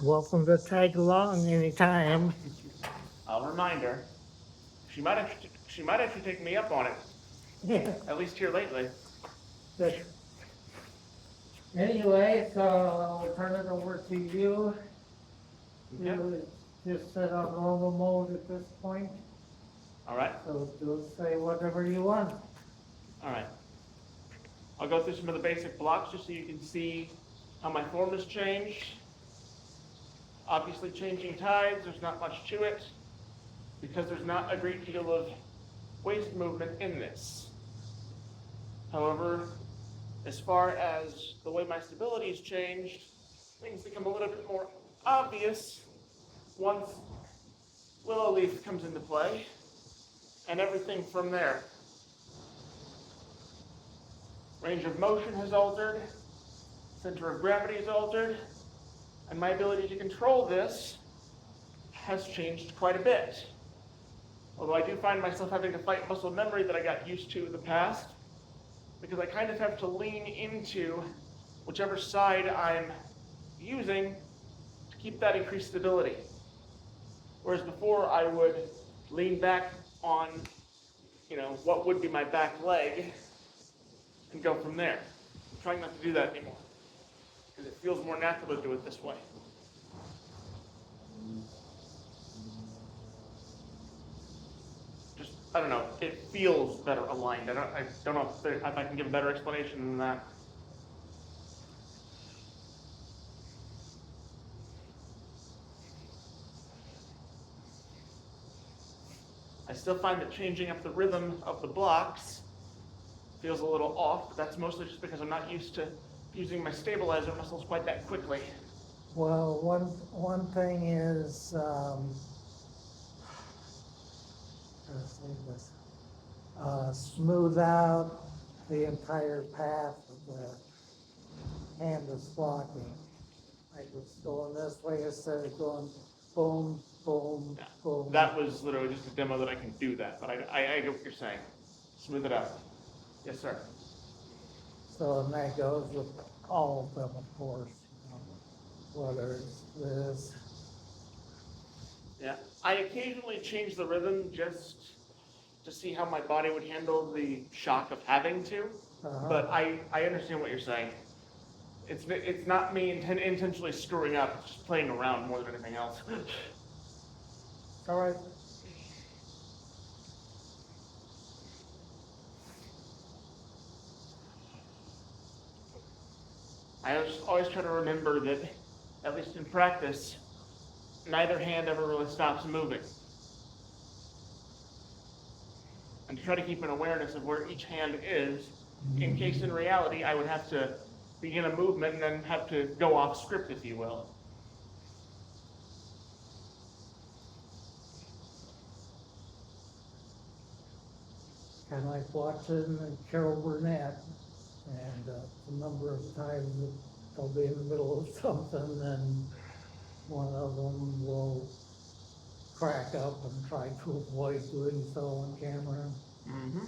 welcome to tag along anytime. I'll remind her. She might actually take me up on it, Yeah. at least here lately. But anyway, so I'll turn it over to you. Okay. You just set on normal mode at this point, All right. so just say whatever you want. All right. I'll go through some of the basic blocks just so you can see how my form has changed. Obviously, changing tides, there's not much to it because there's not a great deal of waist movement in this. However, as far as the way my stability has changed, things become a little bit more obvious once Willow Leaf comes into play and everything from there. Range of motion has altered, center of gravity is altered, and my ability to control this has changed quite a bit. Although I do find myself having to fight muscle memory that I got used to in the past, because I kind of have to lean into whichever side I'm using to keep that increased stability. Whereas before I would lean back on, what would be my back leg and go from there. I'm trying not to do that anymore because it feels more natural to do it this way. Just, I don't know, it feels better aligned. I don't know if I can give a better explanation than that. I still find that changing up the rhythm of the blocks feels a little off, but that's mostly just because I'm not used to using my stabilizer muscles quite that quickly. Well, one thing is, let's say this, smooth out the entire path of the hand that's blocking. Like it's going this way instead of going boom, boom, Yeah. boom. That was literally just a demo that I can do that, but I get what you're saying. Smooth it out. Yes, sir. So, and that goes with all of them, of course, whether it's this. Yeah. I occasionally change the rhythm just to see how my body would handle the shock of having to, but I understand what you're saying. It's not me intentionally screwing up, it's just playing around more than anything else. All right. I always try to remember that, at least in practice, neither hand ever really stops moving. And to try to keep an awareness of where each hand is, in case in reality I would have to begin a movement and then have to go off script, if you will. Kind of like watching Carol Burnett, and a number of times they'll be in the middle of something, and one of them will crack up and try to avoid doing so on camera. Mm-hmm.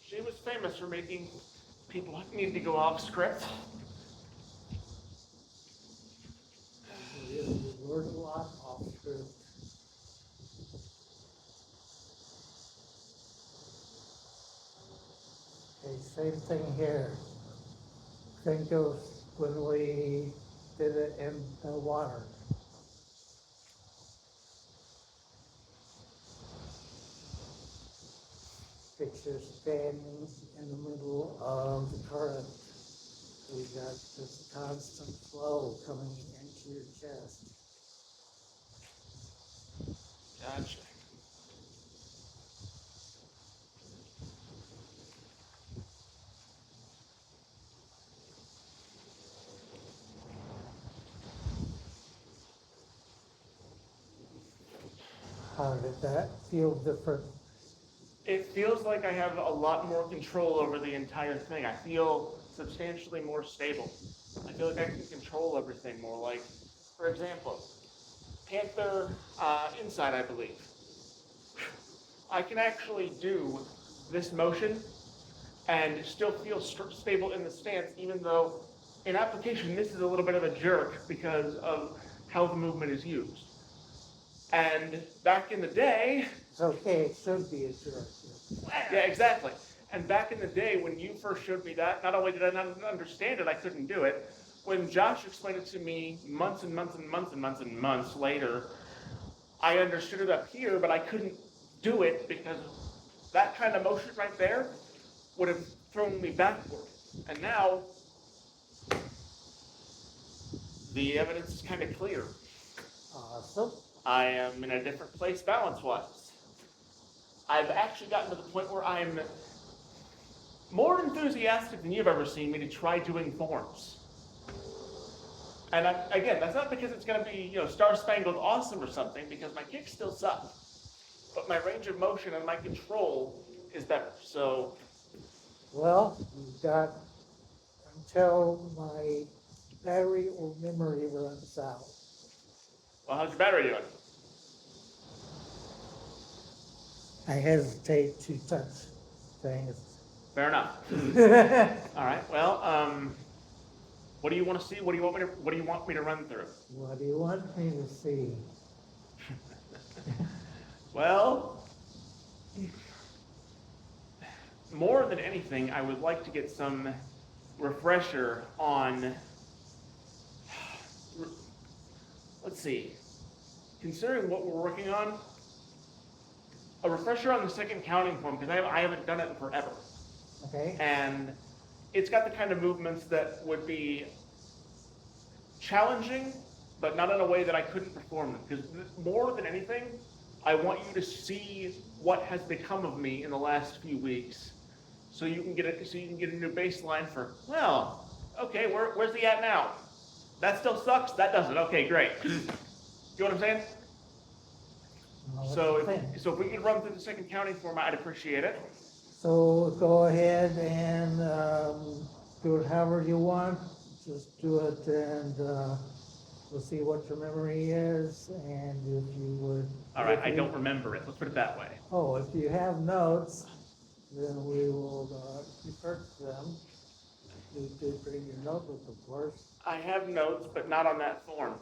She was famous for making people need to go off script. We learn a lot off script. Okay, same thing here. Think of when we did it in the water. Picture standing in the middle of the current. We got this constant flow coming into your chest. Gotcha. How did that feel different? It feels like I have a lot more control over the entire thing. I feel substantially more stable. I feel like I can control everything more. Like, for example, Panther Inside, I believe. I can actually do this motion and still feel stable in the stance, even though in application, this is a little bit of a jerk because of how the movement is used. And back in the day, It's okay, it should be a jerk. yeah, exactly. And back in the day, when you first showed me that, not only did I not understand it, I couldn't do it. When Josh explained it to me months and months and months and months and months later, I understood it up here, but I couldn't do it because that kind of motion right there would have thrown me backward. And now, the evidence is kind of clear. Awesome. I am in a different place balance-wise. I've actually gotten to the point where I'm more enthusiastic than you've ever seen me to try doing forms. And again, that's not because it's going to be, star-spangled awesome or something, because my kicks still suck. But my range of motion and my control is better. So, Well, you've got until my battery or memory runs out. well, how's your battery doing? I hesitate to touch things. Fair enough. All right. Well, what do you want to see? What do you want me to run through? What do you want me to see? Well, more than anything, I would like to get some refresher on, let's see, considering what we're working on, a refresher on the second counting form, because I haven't done it in forever. Okay? And it's got the kind of movements that would be challenging, but not in a way that I couldn't perform them. Because more than anything, I want you to see what has become of me in the last few weeks, so you can get a new baseline for, well, okay, where's he at now? That still sucks. That doesn't. Okay, great. You know what I'm saying? So if we could run through the second counting form, I'd appreciate it. So go ahead and do it however you want. Just do it and we'll see what your memory is and if you would. All right, I don't remember it. Let's put it that way. Oh, if you have notes, then we will refer to them. You did bring your notebook, of course. I have notes, but not on that form.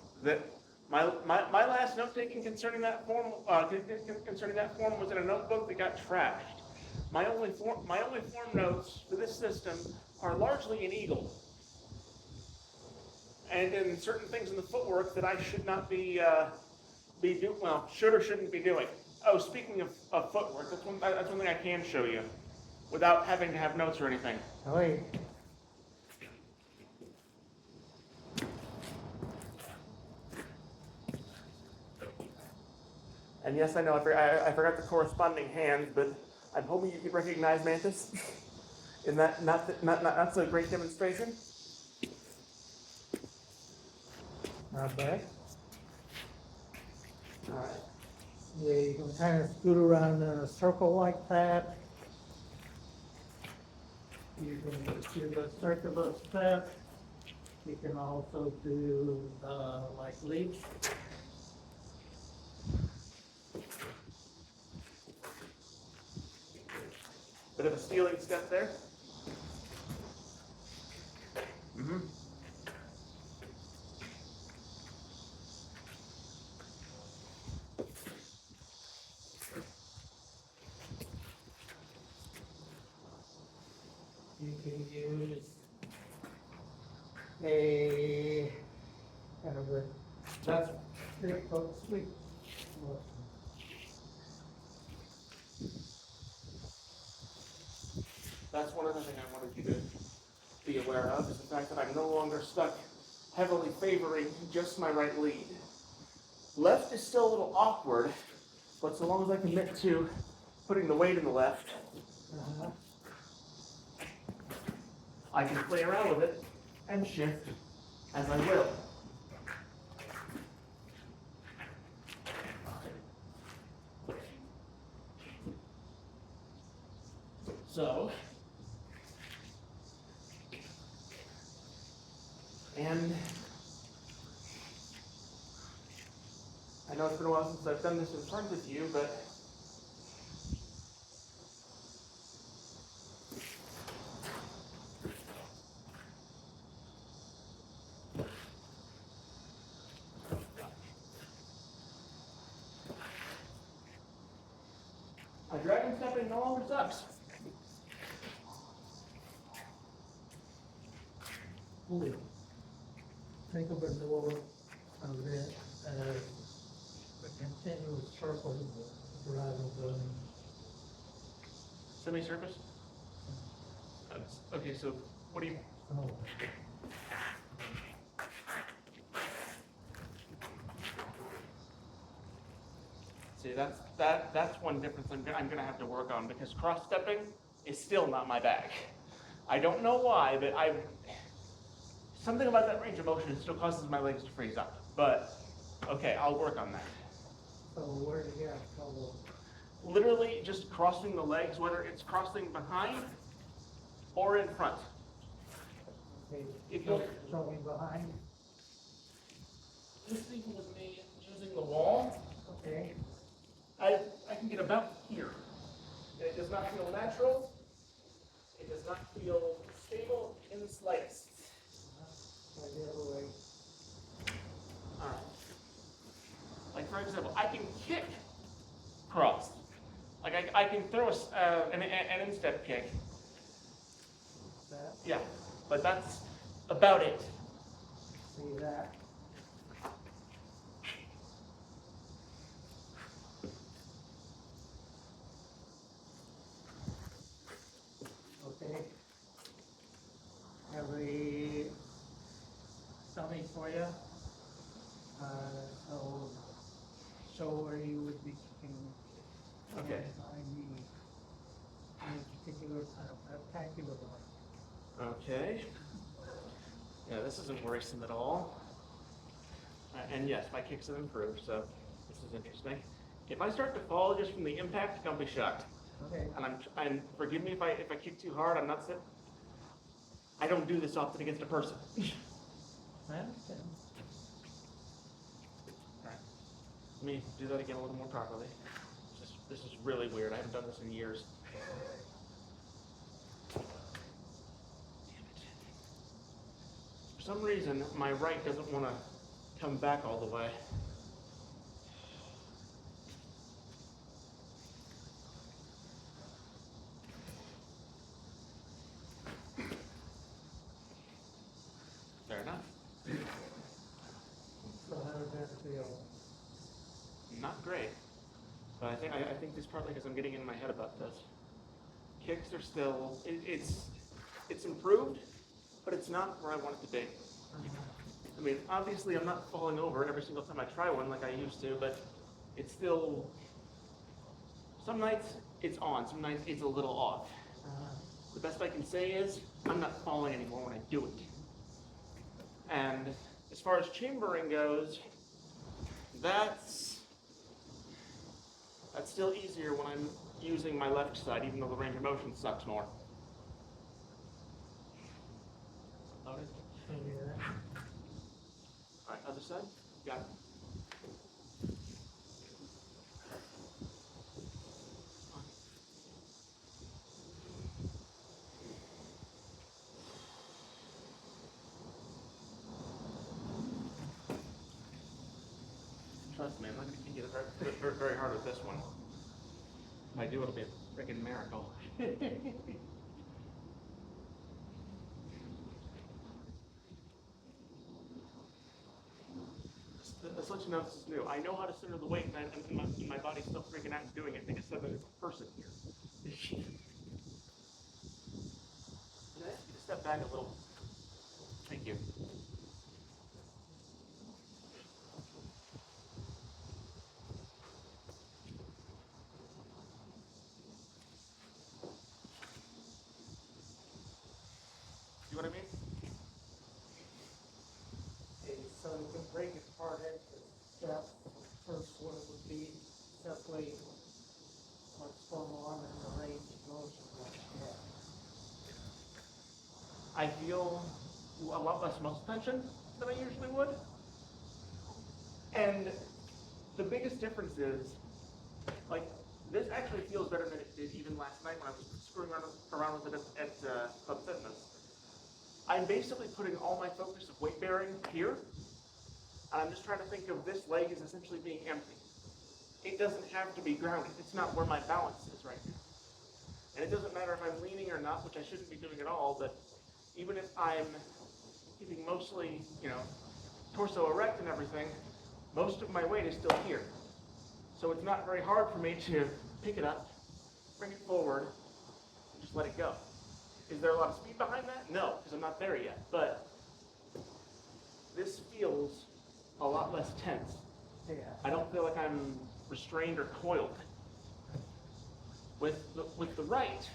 My last note taking concerning that form was in a notebook that got trashed. My only form notes for this system are largely in Eagle, and in certain things in the footwork that I should not should or shouldn't be doing. Oh, speaking of footwork, that's one thing I can show you, without having to have notes or anything. Oh, wait. And yes, I know I forgot the corresponding hands, but I'm hoping you could recognize Mantis in that not so great demonstration. Not bad. All right. Yeah, you can kind of scoot around in a circle like that. You can do the circular step. You can also do like leaps. Bit of a stealing step there. Mm-hmm. You can use a kind of a that's 3-foot sweep. That's one other thing I wanted you to be aware of, is the fact that I'm no longer stuck heavily favoring just my right lead. Left is still a little awkward, but so long as I commit to putting the weight in the left, I can play around with it and shift as I will. So, and I know it's been a while since I've done this in front of you, but My dragon stepping no longer sucks. Think of it more of it as a continuous circle rather than, Semicircus? Okay, so what do you, oh, see, that's one difference I'm gonna have to work on, because cross-stepping is still not my bag. I don't know why, but something about that range of motion still causes my legs to freeze up. But, okay, I'll work on that. so where do you have trouble? Literally just crossing the legs, whether it's crossing behind or in front. Okay, If you'll- show me behind, Just thinking with me using the wall, okay, I can get about here. And it does not feel natural. It does not feel stable in the slightest. right the other way, Alright. Like for example, I can kick cross. Like I can throw an instep kick. that, Yeah, but that's about it. see that, okay. Have a dummy for you, so show where you would be kicking. Okay. Any particular kind of spectacular one. Okay. Yeah, this isn't worrisome at all. And yes, my kicks have improved, so this is interesting. If I start to fall just from the impact, don't be shocked. Okay, And forgive me if I kick too hard. I'm not. I don't do this often against a person. I understand. Alright. Let me do that again a little more properly. This is really weird. I haven't done this in years. Damn it. For some reason, my right doesn't want to come back all the way. Fair enough. So how did that feel? Not great. But I think this partly because I'm getting in my head about this. Kicks are still, it's improved, but it's not where I want it to be. I mean, obviously I'm not falling over every single time I try one like I used to, but it's still, some nights it's on, some nights it's a little off. The best I can say is, I'm not falling anymore when I do it. And as far as chambering goes, that's still easier when I'm using my left side, even though the range of motion sucks more. Loaded. Show me that. All right, other side. Got it. Trust me, I'm not going to get it very, very hard with this one. If I do, it'll be a freaking miracle. Just let you know this is new. I know how to center the weight, and my body's still freaking out and doing it. I think it's a person here. Can I ask you to step back a little? Thank you. See what I mean? Okay, so you can break it apart into steps. First one would be separate what's going on in the range of motion that you have. I feel a lot less muscle tension than I usually would. And the biggest difference is, like, this actually feels better than it did even last night when I was screwing around with it at Club Fitness. I'm basically putting all my focus of weight bearing here, and I'm just trying to think of this leg as essentially being empty. it doesn't have to be grounded. It's not where my balance is right now. And it doesn't matter if I'm leaning or not, which I shouldn't be doing at all, but even if I'm keeping mostly, torso erect and everything, most of my weight is still here. So it's not very hard for me to pick it up, bring it forward, and just let it go. Is there a lot of speed behind that? No, because I'm not there yet. But this feels a lot less tense. Yeah. I don't feel like I'm restrained or coiled. With the right,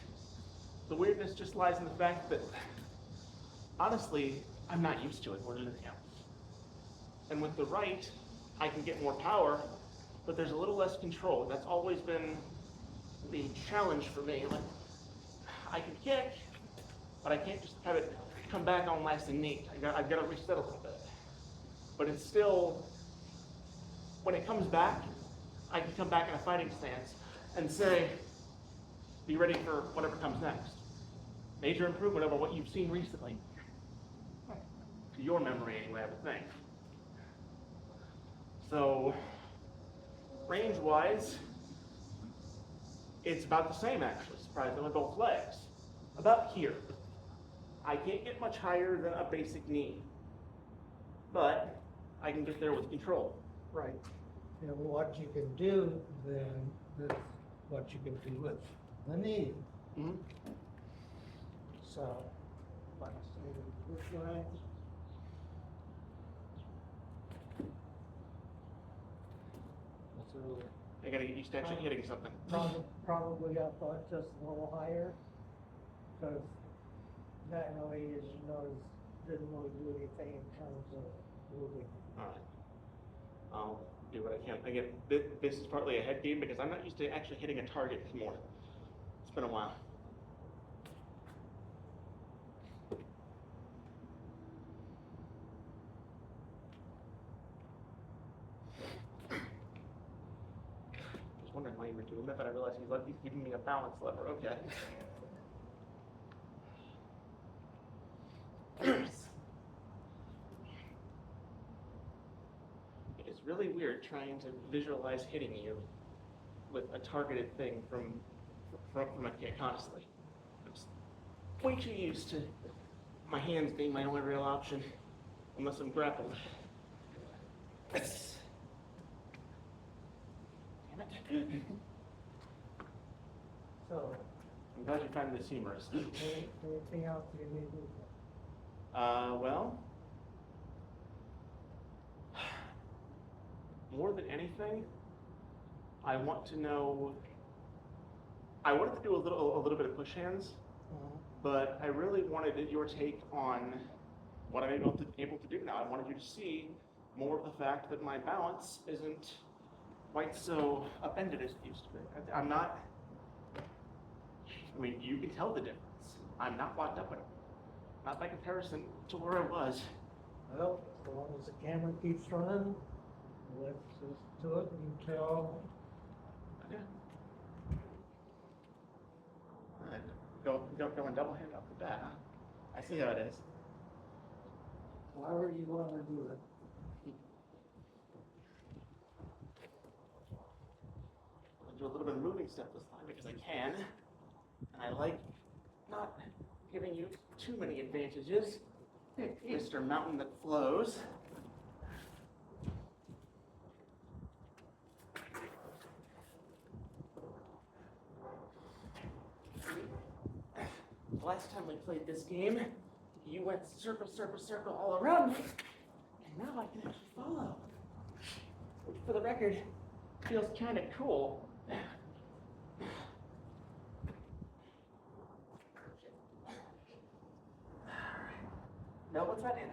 the weirdness just lies in the fact that, honestly, I'm not used to it more than anything else. And with the right, I can get more power, but there's a little less control. That's always been the challenge for me. Like, I can kick, but I can't just have it come back all nice and neat. I've got to reset a little bit. But it's still, when it comes back, I can come back in a fighting stance and say, be ready for whatever comes next. Major improvement over what you've seen recently. To your memory anyway, I would think. So, range-wise, it's about the same actually, surprisingly, on both legs. About here. I can't get much higher than a basic knee, but I can get there with control. Right. And what you can do then is what you can do with the knee. Mm-hmm. So, let's see this way. So, I gotta get used to actually hitting something. probably I thought just a little higher, because that noise, as you notice, didn't really do anything in terms of moving. Alright. I'll do what I can. Again, this is partly a head game because I'm not used to actually hitting a target more. It's been a while. I was wondering why you were doing that, but I realized he's giving me a balance lever. Okay. It's really weird trying to visualize hitting you with a targeted thing from a kick, honestly. I'm just way too used to my hands being my only real option, unless I'm grappled. Damn it. So, I'm glad you find this humorous. anything else you need to do? Well, more than anything, I wanted to do a little bit of push hands, but I really wanted your take on what I'm able to do now. I wanted you to see more of the fact that my balance isn't quite so upended as it used to be. I'm not, I mean, you can tell the difference. I'm not locked up anymore. Not by comparison to where I was. Well, as long as the camera keeps running, let's just do it until. Okay. Alright, going double hand off the bat, huh? I see how it is. However you want to do it. I'll do a little bit of moving stuff this time because I can. And I like not giving you too many advantages, Mr. Mountain that flows. The last time we played this game, you went circle, circle, circle all around me, and now I can actually follow. Which, for the record, feels kind of cool. No, what's that in?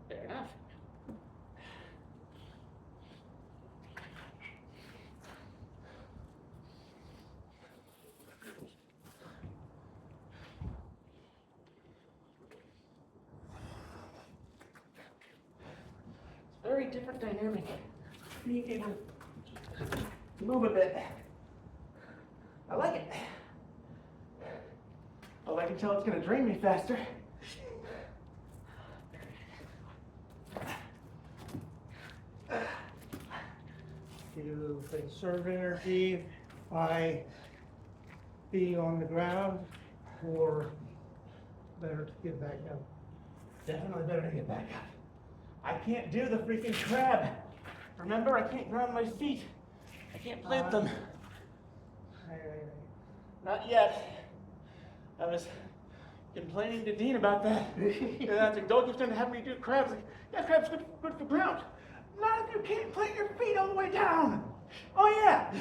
Fair enough. It's a very different dynamic. Being able to move a bit. I like it. Oh, I can tell it's gonna drain me faster. you conserve energy by being on the ground, or better to get back up? Definitely better to get back up. I can't do the freaking crab. Remember, I can't ground my feet. I can't plant them. Right. Not yet. I was complaining to Dean about that. And I was like, don't give time to have me do crabs. Like, yeah, crabs good for ground. Not if you can't plant your feet all the way down. Oh yeah.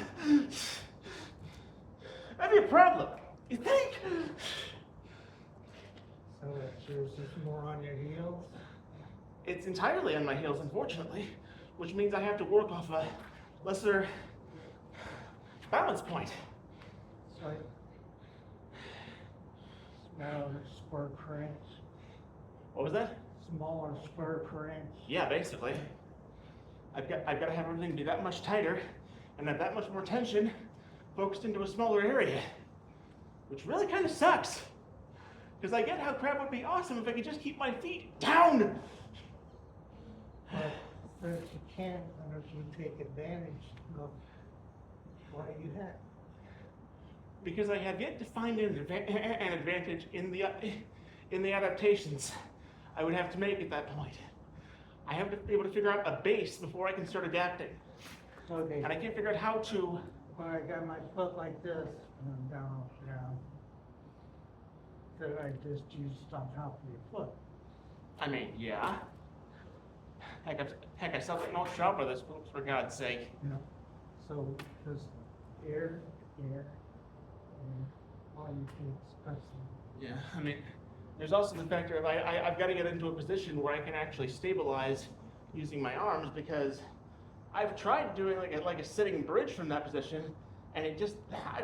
That'd be a problem. You think? So it's yours is more on your heels? It's entirely on my heels, unfortunately, which means I have to work off a lesser balance point. So smaller square per inch. What was that? Smaller square per inch. Yeah, basically. I've got to have everything be that much tighter and have that much more tension focused into a smaller area, which really kind of sucks. Because I get how crab would be awesome if I could just keep my feet down. But since you can't, unless you take advantage of what you have. Because I have yet to find an advantage in the adaptations I would have to make at that point. I have to be able to figure out a base before I can start adapting. Okay. And I can't figure out how to. When I got my foot like this, and I'm down, that I just used on top of your foot. I mean, yeah. Heck, I sound like no shop with this, for God's sake. You know, so just air, and all you can express. Yeah, I mean, there's also the factor of I've got to get into a position where I can actually stabilize using my arms, because I've tried doing like a sitting bridge from that position, and it just, I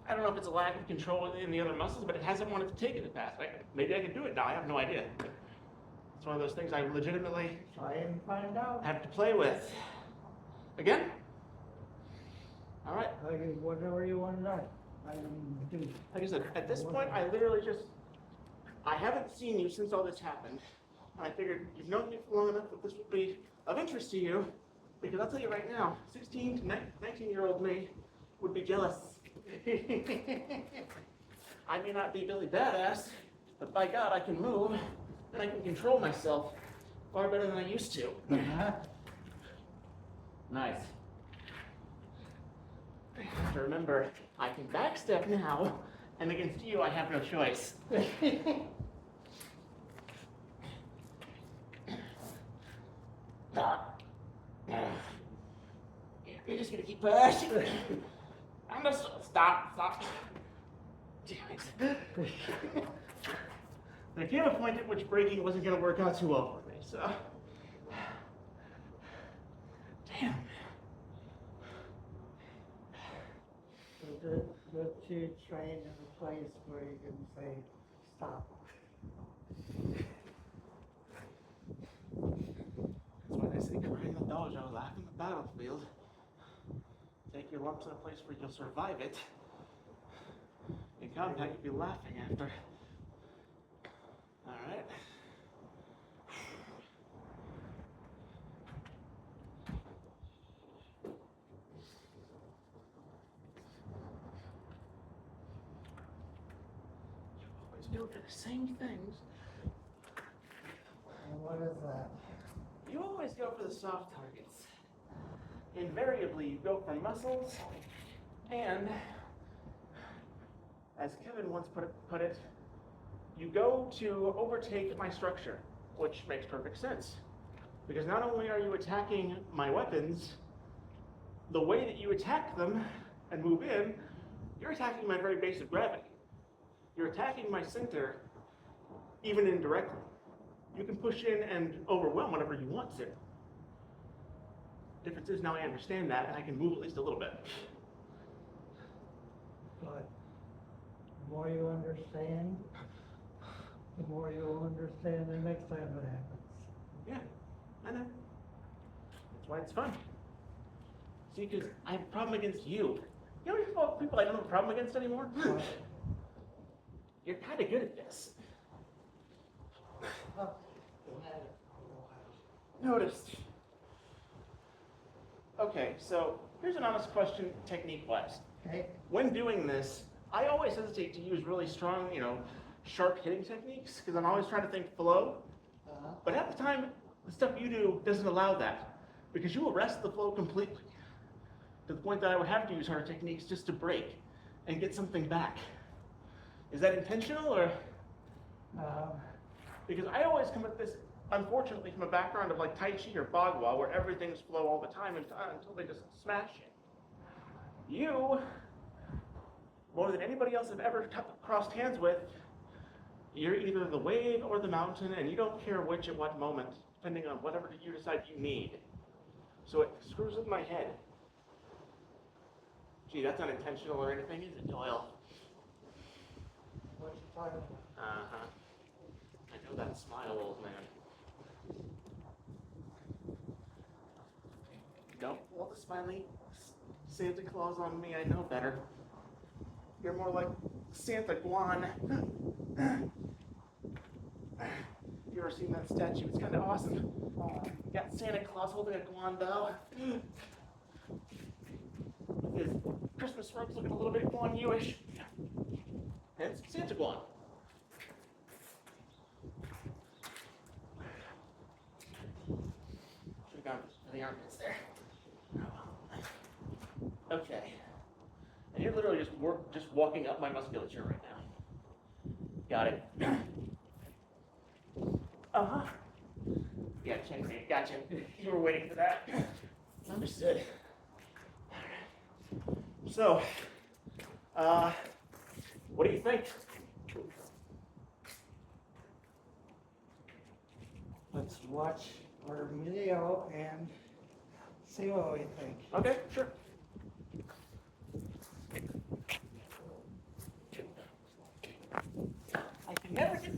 don't know if it's a lack of control in the other muscles, but it hasn't wanted to take it in the past. Maybe I can do it now, I have no idea. It's one of those things I legitimately Try and find out. have to play with. Again? All right. Okay, whatever you want to know. I can do. Like I said, at this point, I literally I haven't seen you since all this happened. And I figured you've known me for long enough that this would be of interest to you, because I'll tell you right now, 16 to 19-year-old me would be jealous. I may not be Billy Badass, but by God, I can move, and I can control myself far better than I used to. Nice. I have to remember, I can backstep now, and against you, I have no choice. You're just gonna keep pushing. I'm just stop. Damn it. There came a point at which braking wasn't gonna work out too well for me, so. Damn. But you train in a place where you can say, stop. That's why they say cry in the dojo, laugh in the battlefield. Take your lumps in a place where you'll survive it. In combat, you'll be laughing after. All right. You always do the same things. And what is that? You always go for the soft targets. Invariably, you go for muscles, and as Kevin once put it, you go to overtake my structure, which makes perfect sense. Because not only are you attacking my weapons, the way that you attack them and move in, you're attacking my very base of gravity. You're attacking my center, even indirectly. You can push in and overwhelm whenever you want to. Difference is now I understand that, and I can move at least a little bit. But the more you understand, the more you'll understand the next time it happens. Yeah, I know. That's why it's fun. See, because I have a problem against you. You know what people I don't have a problem against anymore? What? You're kind of good at this. Noticed. Okay, so Here's an honest question, technique-wise. Okay. When doing this, I always hesitate to use really strong, sharp hitting techniques because I'm always trying to think flow. But half the time, the stuff you do doesn't allow that because you arrest the flow completely to the point that I would have to use hard techniques just to break and get something back. Is that intentional or? Because I always come at this, unfortunately, from a background of like Tai Chi or Bagua where everything's flow all the time until they just smash it. You, more than anybody else I've ever crossed hands with, you're either the wave or the mountain, and you don't care which at what moment, depending on whatever you decide you need. So it screws with my head. Gee, that's unintentional or anything, is it, Doyle? What you talking about? Uh-huh. I know that smile, old man. Don't pull the smiley Santa Claus on me, I know better. You're more like Santa Guan. You ever seen that statue? It's kind of awesome. You got Santa Claus holding a guan his Christmas robes looking a little bit Guan Yu-ish. Hence Santa Guan. Should have gone for the armpits there. Okay. And you're literally just walking up my musculature right now. Got it. Uh-huh. Yeah, chin cream. Gotcha. You were waiting for that. Understood. So, what do you think? Let's watch our video and see what we think. Okay, sure. I can never get